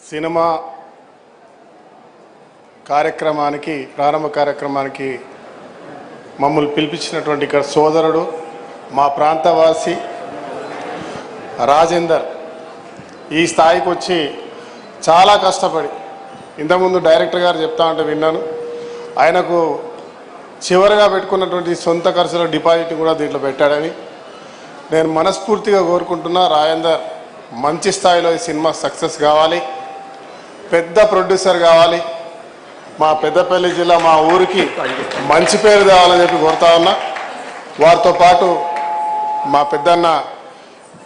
Cinema కార్యక్రమానికి ప్రారంభ కార్యక్రమానికి మమ్మల్ని పిలిపించినటువంటి ఇక్కడ సోదరుడు మా ప్రాంతవాసి రాజేందర్ ఈ స్థాయికి వచ్చి చాలా కష్టపడి ఇంతకుముందు డైరెక్టర్ గారు చెప్తా ఉంటే విన్నాను. ఆయనకు చివరిగా పెట్టుకున్నటువంటి సొంత ఖర్చుల డిపాజిట్ కూడా దీంట్లో పెట్టాడని నేను మనస్ఫూర్తిగా కోరుకుంటున్నా. రాజేందర్ మంచి స్థాయిలో ఈ సినిమా సక్సెస్ కావాలి, పెద్ద ప్రొడ్యూసర్ కావాలి, మా పెద్దపల్లి జిల్లా మా ఊరికి మంచి పేరు తేవాలని చెప్పి కోరుతా ఉన్నా. వారితో పాటు మా పెద్దన్న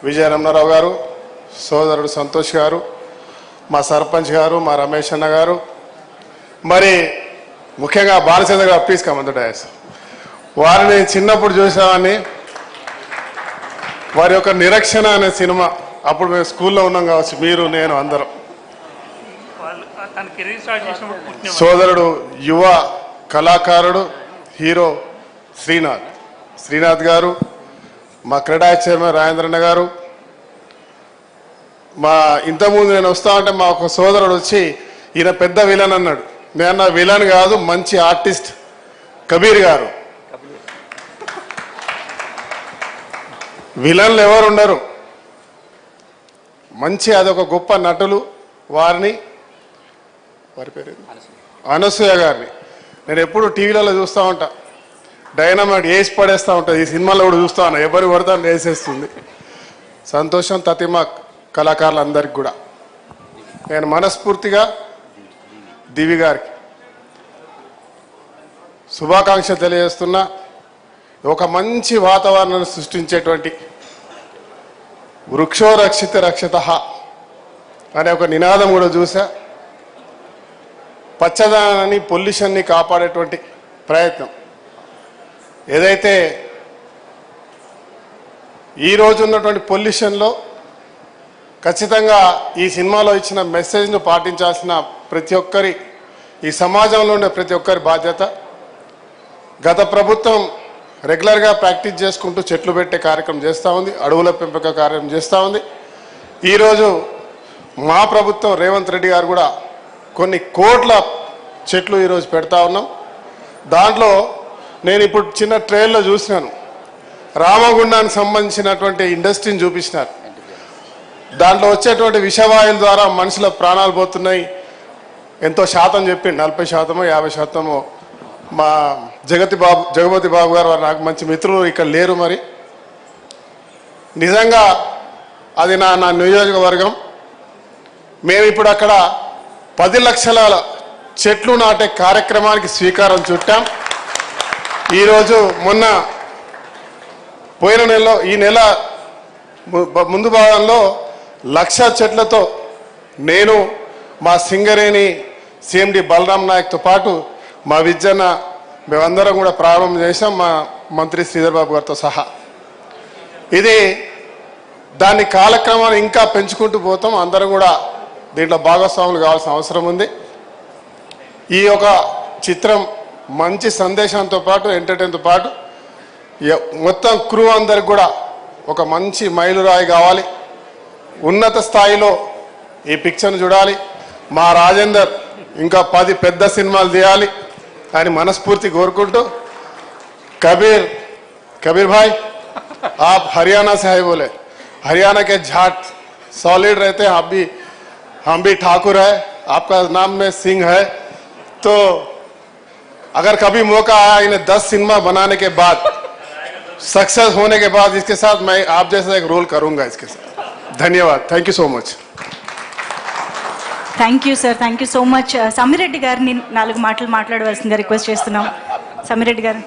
విజయరమణారావు గారు, సోదరుడు సంతోష్ గారు, మా సర్పంచ్ గారు, మా రమేష్ అన్న గారు, మరి ముఖ్యంగా బాలచంద్ర గారు ప్లీజ్ కమంత డయాస్. వారిని చిన్నప్పుడు చూసామని వారి యొక్క నిరీక్షణ అనే సినిమా అప్పుడు మేము స్కూల్లో ఉన్నాం కావచ్చు, మీరు నేను అందరం. సోదరుడు యువ కళాకారుడు హీరో శ్రీనాథ్ గారు, మా క్రీడా చైర్మన్ రాజేంద్రన్న గారు. మా ఇంతకుముందు నేను వస్తా ఉంటే మా ఒక సోదరుడు వచ్చి ఈయన పెద్ద విలన్ అన్నాడు. నేను విలన్ కాదు, మంచి ఆర్టిస్ట్ కబీర్ గారు. విలన్లు ఎవరు ఉండరు, మంచి అదొక గొప్ప నటులు. వారి పేరు అనసూయ గారిని నేను ఎప్పుడు టీవీలలో చూస్తూ ఉంటా. డైనమైట్ వేసి పడేస్తూ ఉంటుంది. ఈ సినిమాలో కూడా చూస్తా ఉన్నా, ఎవరు పడతా వేసేస్తుంది. సంతోషం. తతిమా కళాకారులందరికీ కూడా నేను మనస్ఫూర్తిగా దివి గారికి శుభాకాంక్షలు తెలియజేస్తున్నా. ఒక మంచి వాతావరణాన్ని సృష్టించేటువంటి వృక్షో రక్షిత రక్షితః అనే ఒక నినాదం కూడా చూసా. పచ్చదనాన్ని పొల్యూషన్ని కాపాడేటువంటి ప్రయత్నం ఏదైతే ఈరోజు ఉన్నటువంటి పొల్యూషన్లో ఖచ్చితంగా ఈ సినిమాలో ఇచ్చిన మెసేజ్ను పాటించాల్సిన ప్రతి ఒక్కరి, ఈ సమాజంలో ఉండే ప్రతి ఒక్కరి బాధ్యత. గత ప్రభుత్వం రెగ్యులర్గా ప్రాక్టీస్ చేసుకుంటూ చెట్లు పెట్టే కార్యక్రమం చేస్తూ ఉంది, అడవుల పెంపక కార్యక్రమం చేస్తూ ఉంది. ఈరోజు మా ప్రభుత్వం రేవంత్ రెడ్డి గారు కూడా కొన్ని కోట్ల చెట్లు ఈరోజు పెడతా ఉన్నాం. దాంట్లో నేను ఇప్పుడు చిన్న ట్రైన్లో చూసినాను, రామగుండానికి సంబంధించినటువంటి ఇండస్ట్రీని చూపించినారు. దాంట్లో వచ్చేటువంటి విషవాయుల ద్వారా మనుషుల ప్రాణాలు పోతున్నాయి. ఎంతో శాతం చెప్పింది, 40%, 50%. మా జగపతి బాబు గారు వారు నాకు మంచి మిత్రులు, ఇక్కడ లేరు. మరి నిజంగా అది నా నియోజకవర్గం. మేము ఇప్పుడు అక్కడ 10 లక్షల చెట్లు నాటే కార్యక్రమానికి శ్రీకారం చుట్టాం. ఈరోజు పోయిన నెలలో, ఈ నెల ముందు భాగంలో 1,00,000 చెట్లతో నేను, మా సింగరేణి సిఎండి బలరాం నాయక్తో పాటు మా విజ్జన్న మేమందరం కూడా ప్రారంభం చేశాం, మా మంత్రి శ్రీధర్ బాబు గారితో సహా. ఇది దాని కాలక్రమాన్ని ఇంకా పెంచుకుంటూ పోతాం. అందరం కూడా దీంట్లో భాగస్వాములు కావాల్సిన అవసరం ఉంది. ఈ యొక్క చిత్రం మంచి సందేశంతో పాటు ఎంటర్టైన్తో పాటు మొత్తం క్రూ అందరికి కూడా ఒక మంచి మైలురాయి కావాలి. ఉన్నత స్థాయిలో ఈ పిక్చర్ను చూడాలి. మా రాజేందర్ ఇంకా 10 పెద్ద సినిమాలు తీయాలి అని మనస్ఫూర్తి కోరుకుంటూ, कबीर भाई आप हरियाणा से है, बोले हरियाणा के जाट सॉलिड रहते हैं, आप भी, हम भी ठाकुर है, आपका नाम में सिंह है. तो अगर कभी मौका आया इन्हें 10 सिनेमा बनाने के बाद, सक्सेस होने के बाद, इसके साथ मैं आप जैसा एक रोल करूंगा इसके साथ. धन्यवाद. Thank you so much. Thank you sir, thank you so much. Samireddy గారిని 4 మాటలు మాట్లాడవలసిందిగా రిక్వెస్ట్ చేస్తున్నాం. సమిరెడ్డి గారు.